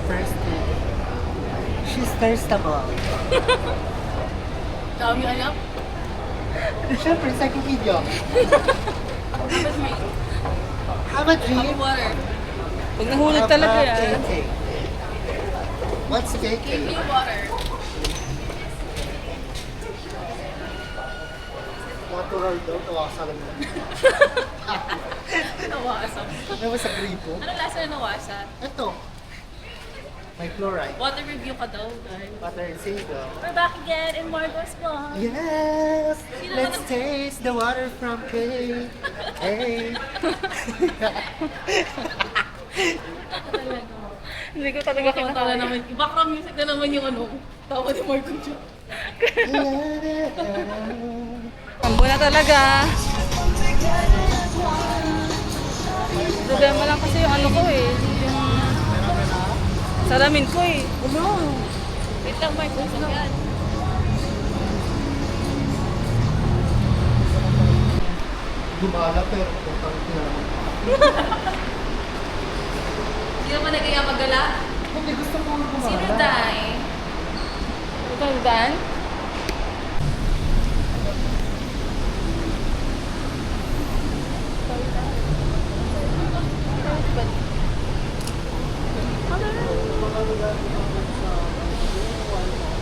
thirsty. She's thirstable. Dami alam. Siyempre, second video. Have a drink. Water. Pag nahulog talaga Have a yan. cake. What's cake? Give me water. Natural daw, tawasa lang yan. Nawasa. Ano sa gripo? Ano lasa na nawasa? Ito. May fluoride. Water review ka daw, guys. Butter and sage. We're back again in Margot's vlog. Yes! Sino Let's naman taste the water from cake. Hey! Hindi ko talaga Tala kinakaya. naman. Background music na naman yung ano. Tawa ni Margot dyan. Tambo na talaga. Problema lang kasi yung ano ko eh. Yung salamin ko eh. Ano? Wait lang, Margot. Yan. Gumala pero putang ina. Hindi naman nagaya magala. Hindi gusto ko gumala. Sino dahil? Ito ang daan.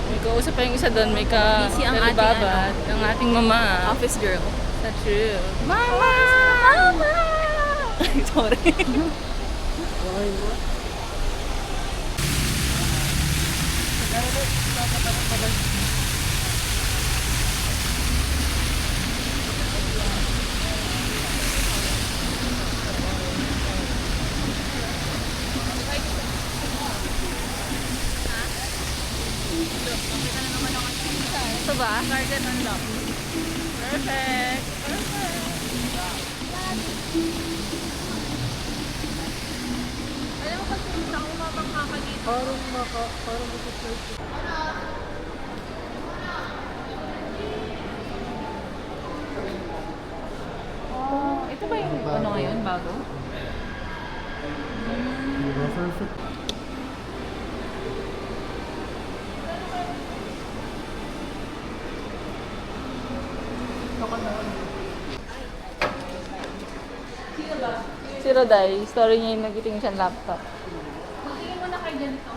May kausap pa yung isa doon, may Busy ang ating kalibabad, ang ating mama. Office girl. That's true. Mama! Mama! Sorry. Ito ba? Garden unlock. Perfect. Perfect. Alam mo pag pumunta ako mabangka ka dito. Parang mag-search. Oh, ito ba yung ano ngayon, bago? Perfect. Si Roday, story niya yung nagiting siyang laptop. Magtingin mo na kayo ganito.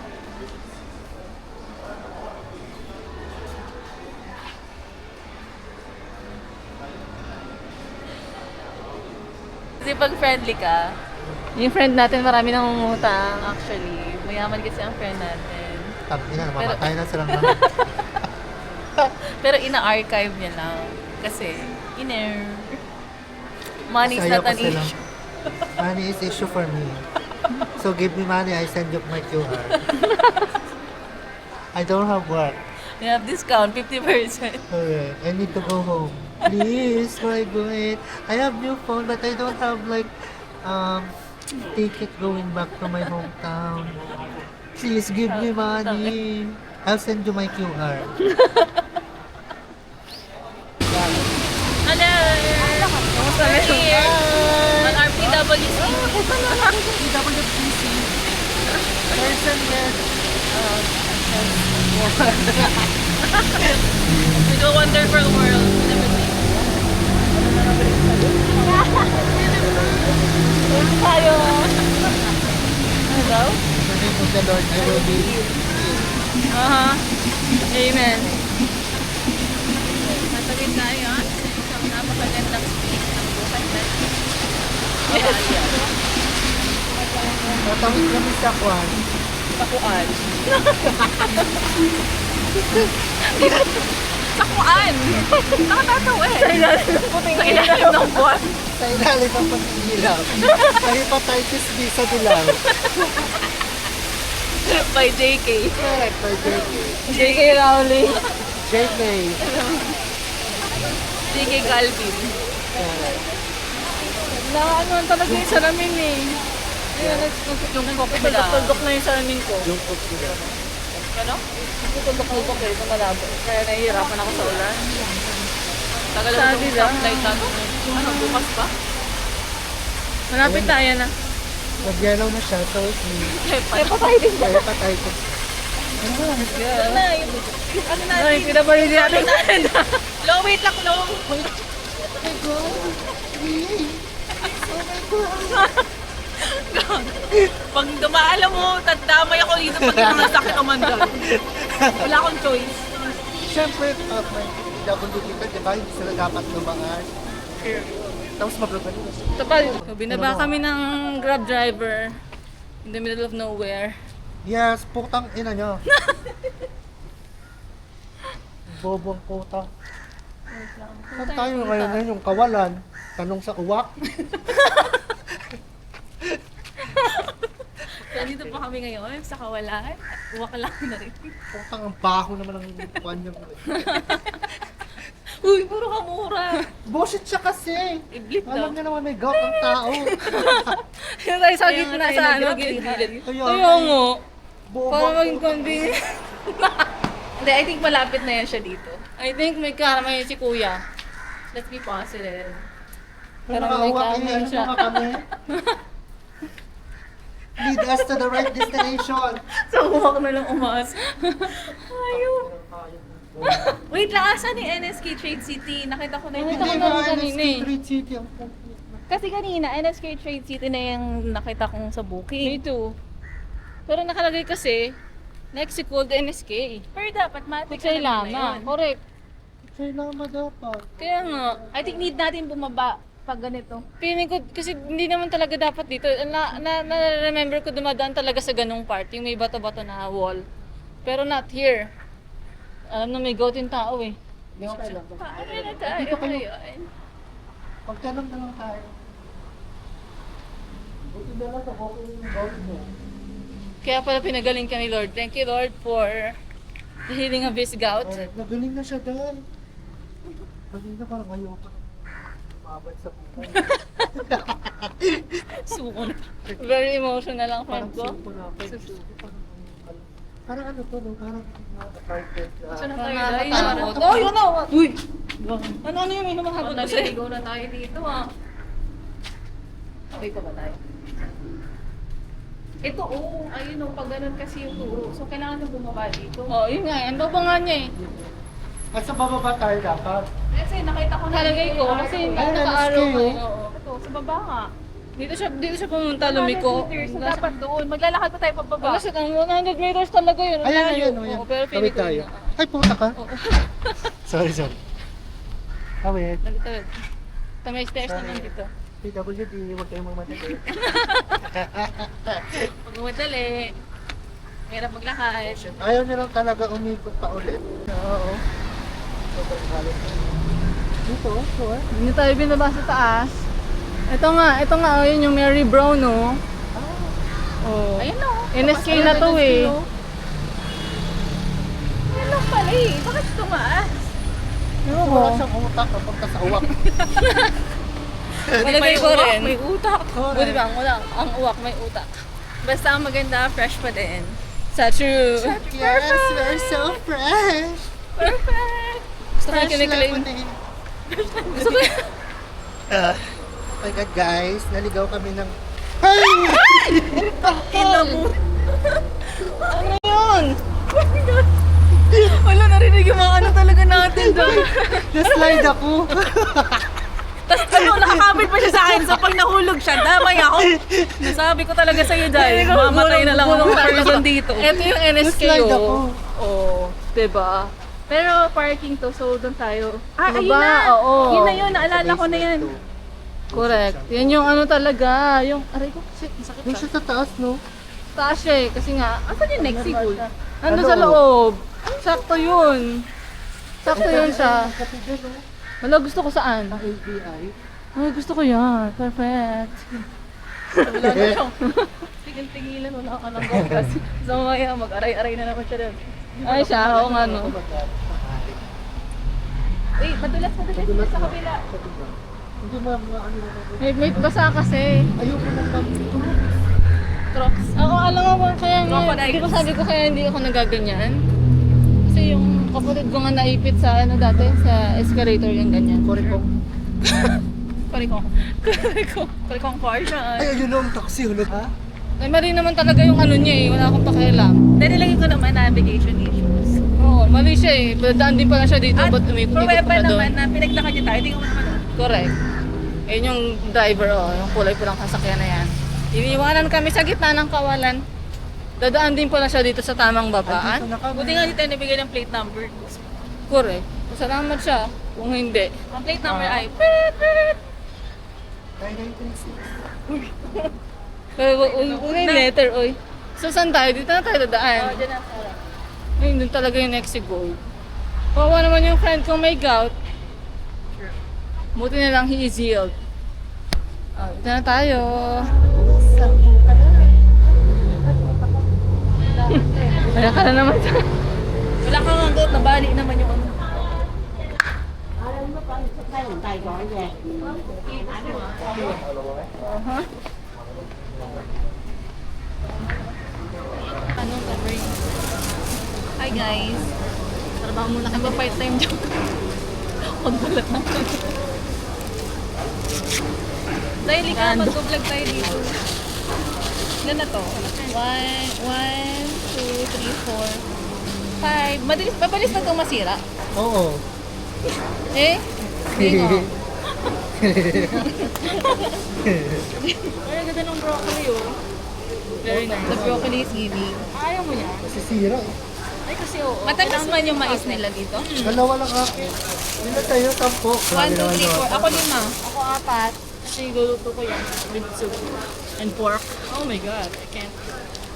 Kasi pag friendly ka, yung friend natin marami nang umutang. Actually, mayaman kasi ang friend natin. Tapos na, mamatay na silang ano. Pero ina-archive niya lang. Kasi, money is Masaya not an ko sila. issue. Money is issue for me. So give me money, I send you my QR. I don't have work. We have discount, 50%. Okay, I need to go home. Please, my boy. I have new phone, but I don't have like ticket going back to my hometown. Please give me money. I'll send you my QR. Hello! Kamusta na Here, Hi! on our PWC. PWPC. Person yes. We go wonder for the world. tayo. Hello? In the name of the Lord, I will be. Amen. Natagin tayo sa isang napakagandang space ng buhay natin. Tatawid kami sa kwan. Takuan. Sakuan! Nakatatawa eh. Sa ilalim ng puting Sa ilalim ng buwan. Sa ilalim ng pagkilap. Sa hepatitis B sa dilaw. by JK. Correct, by JK. JK Rowling. JK. Sige, Galvin. Ano talaga yung salamin eh. Ayun, Yung kopi ba lang? tuldok na yung salamin ko. Yung cook nila. Ano? Tuldok eh, sa malabo. Kaya nahihirapan ako sa ulan. Tagal Sabi ng lang. stoplight na to. Ano, bukas pa? Malapit tayo na. Nag-yellow na siya, so Hepatitis ba? hepatitis. Ano na, yung ano natin. Ay, pinapalili natin. Low, wait lang, low. Pag dumaalam mo, tagdamay ako dito pag mga sakit o mandal. Wala akong choice. Siyempre, may double dito, di ba? Hindi sila dapat lumangan. Tapos mablagan nila. So, binaba kami ng Grab driver in the middle of nowhere. Yes, putang ina nyo. Bobong puta. Saan tayo ngayon yung kawalan? Tanong sa uwak. So, dito pa kami ngayon sa kawalan. Uwak lang na rin. Putang ang baho naman ng buwan niya. Uy, puro kamura. Bullshit siya kasi. I-blip Alam daw. niya naman may gout ang tao. Yung tayo sa Kaya gitna nga tayo sa ano, nag-grab, gilid. Kaya, Kaya nga. buo Para maging convenient. Hindi, I think malapit na yan siya dito. I think may karma yun si kuya. Let's be positive. Pero Parang may nakauwak kama eh, ano siya. mga kami? Lead us to the right destination. So, uwak na lang umas. Ayaw. Wait lang, asan ni NSK Trade City? Nakita ko na yung... Nakita ko Hindi na ba rin kanina eh. Street City ang Kasi kanina, NSK Trade City na yung nakita kong sa Me booking. too. Pero nakalagay kasi, next equal to NSK. Pero dapat matik Kutsay lama. Correct. Kailangan dapat. Kaya nga. I think need natin bumaba pag ganito. Feeling ko, kasi hindi naman talaga dapat dito. Na-remember ko dumadaan talaga sa ganung part, yung may bato-bato na wall. Pero not here. Alam na may gout yung tao eh. Hindi okay lang. Paano na tayo ngayon? Pagtanong na lang tayo. Buti na lang ako yung gout mo. Kaya pala pinagaling ka ni Lord. Thank you Lord for the healing of his gout. Alright, nagaling na siya dahil. Kanina parang ayoko na umabot sa buhay. Suko na. Very emotional ang Parang friend ko. suko na ako. Parang ano to, no? Parang apartment na. Saan na Parang tayo guys? nakakatakot. Oh, yun na! Uy! Ano yung may humahabol Parang ko sa'yo? naliligaw na tayo dito ah. Okay pa ba tayo? Ito oh, ayun oh, pag ganun kasi yung turo. So kailangan nang bumaba dito. Oh, yun nga. Ang baba nga niya eh. At sa bababa tayo dapat. Kasi nakita ko na Nalagay ko dito, kasi yung Ayun, naka-arrow NSK, ko eh. oh. Oo. Ito, sa baba nga. Dito siya pumunta, lumiko. 100 meters, so dapat doon. Maglalakad pa tayo pababa. Wala siya, 100 meters talaga yun. Ayan, Layo. ayan, ayan. Oo, pero Tawid feeling ko tayo. yun. Ay, puta ka. Oo. Sorry. Tawid. Tawid. May stairs Sorry. naman dito. PWD, huwag kayong mamatay. Pag umadali, hirap maglakad. Ayaw niya lang talaga umikot pa ulit. Oo. Sobrang halos. Dito, ito eh. Hindi tayo binaba sa taas. Ito nga, oh, yun yung Mary Brown, no? Oh. Ayun na oh. NSK Ayun, na to NSK, eh. oh. Ayun lang pala eh. Bakit tumaas? Ano Wala siyang utak kapag sa uwak. Malagay ko uwak, rin. may utak. Buti ba, ang uwak may utak. Basta ang maganda, fresh pa din. Sa true. Yes, we're so fresh. Perfect! Gusto ko yung Fresh kiniklaim. lemonade. Gusto ko Oh my God, guys, naligaw kami ng... Ay! Ina mo! Ano yun? Wala, narinig yung mga ano talaga natin doon. Na-slide ako. Tapos ano, nakakapit pa siya sa akin. So pag nahulog siya, damay ako. Nasabi ko talaga sa'yo dahil mamatay na lang ako person dito. Ito yung NSK Na-slide ako. oh. Oh, diba? Pero parking to, so doon tayo. Ah, ayun Diba? na! Oo. Yun na yun, naalala ko na yan. Correct. Yan yung ano talaga, yung aray ko kasi masakit Yung siya. siya sa taas, no? Taas siya eh, kasi nga, Asan yung next sigul? ano sa loob? Sakto yun. Sakto yun siya. Kasi dyan, no? Wala, gusto ko saan? Ang ABI. Ay, gusto ko yan. Perfect. Wala na siyang tigil-tigilan, wala ka nang gawgas. So maya, mag-aray-aray na naman siya doon. Ay, siya, oo nga no. Uy, madulas Madulas sa na. kabila. Hindi mo mga ano na. May basa kasi. Ayoko na lang. Crocs. Ako, alam mo ba, kaya nga, Crocodiles. di ba sabi ko kaya hindi ako nagaganyan? Kasi yung kapatid ko nga naipit sa ano dati, sa escalator yung ganyan. Korek ko. Kalikong car siya. Ay, ayun ang taxi, hulog ha? Ay, mali naman talaga yung ano niya eh. Wala akong pakialam. Dahil nilagay ko naman navigation issues. Oo, mali siya eh. Daan din pala siya dito. At Ba't umikot pa pruweba na doon? naman na pinaglakad niya tayo, hindi ko naman ano. Correct. Ayun yung driver, oh. Yung kulay pulang sasakyan na yan. Iniiwanan kami sa gitna ng kawalan. Dadaan din pala siya dito sa tamang babaan. Dito na kami. Buti nga hindi tayo nabigay ng plate number. Correct. Salamat siya. Kung hindi. Ang plate number ay pip, pip. 996. Pero uy, letter, uy. So, saan tayo? Dito na tayo dadaan. Diyan na, Sarah. Ayun, dun talaga yung next goal. Kawawa naman yung friend kong may gout. Buti na lang he is healed. Dito na tayo. Wala ka na naman sa... Wala kang hanggang nabali naman yung ano. Uh-huh. Anong covering? Hi guys. Trabaho muna kami part-time job. Pagbalat ng Dahil ka, mag-vlog tayo dito. Ilan na to? 1, 2, 3, 4, 5. Mabilis na itong masira. Oo. Eh? Hindi nga. Ay, ganda ng broccoli, oh. Very nice. The broccoli is giving. Ayaw mo yan? Nasisira eh. Ay, kasi oo. Matamis man yung mais nila dito. Dalawa lang akin. Ilan tayo? 10. 1, 2, 3, 4. Ako 5. Ako 4. Kasi luluto ko yan with soup and pork. Oh my God, I can't.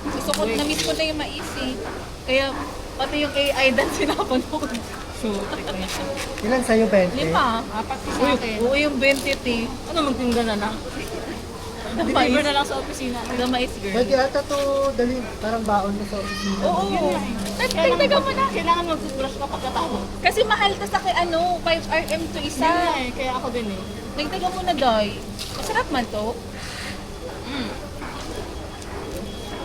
Gusto ko, na-miss ko na yung mais eh. Kaya pati yung AI dance sinapan ko. So, take ko na siya. Ilan sa'yo, 20? 5. 4 sa akin. Oo, yung 20 eh. Ano, magtinda na lang? The Deliver mais. na lang sa opisina. The mais girl. Pwede ata to dali, parang baon mo sa opisina. Oo. Tagtaga mo na. Kailangan mag-toothbrush ka pagkatapos. Kasi mahal to sa kay 5 RM to isa. Kaya ako din eh. Nagtaga mo na, Day. Masarap man to.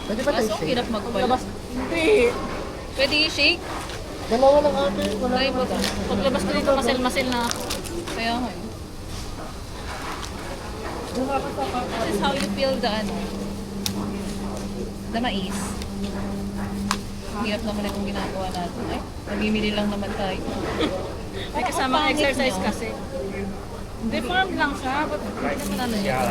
Pwede ba tayo Kaso ang shake? hirap magpala. Paglabas, hindi. Pwede i-shake? Dalawa lang atin. Wala Try mo naman. to. Paglabas ko dito, masil-masil na ako. Kaya nga. eh. This is how you feel the mais. Ang hirap naman itong ginagawa natin. Ay, namimili lang naman tayo. May kasamang Ang pangit exercise nyo. kasi. Deformed lang siya, but hindi naman ano yan.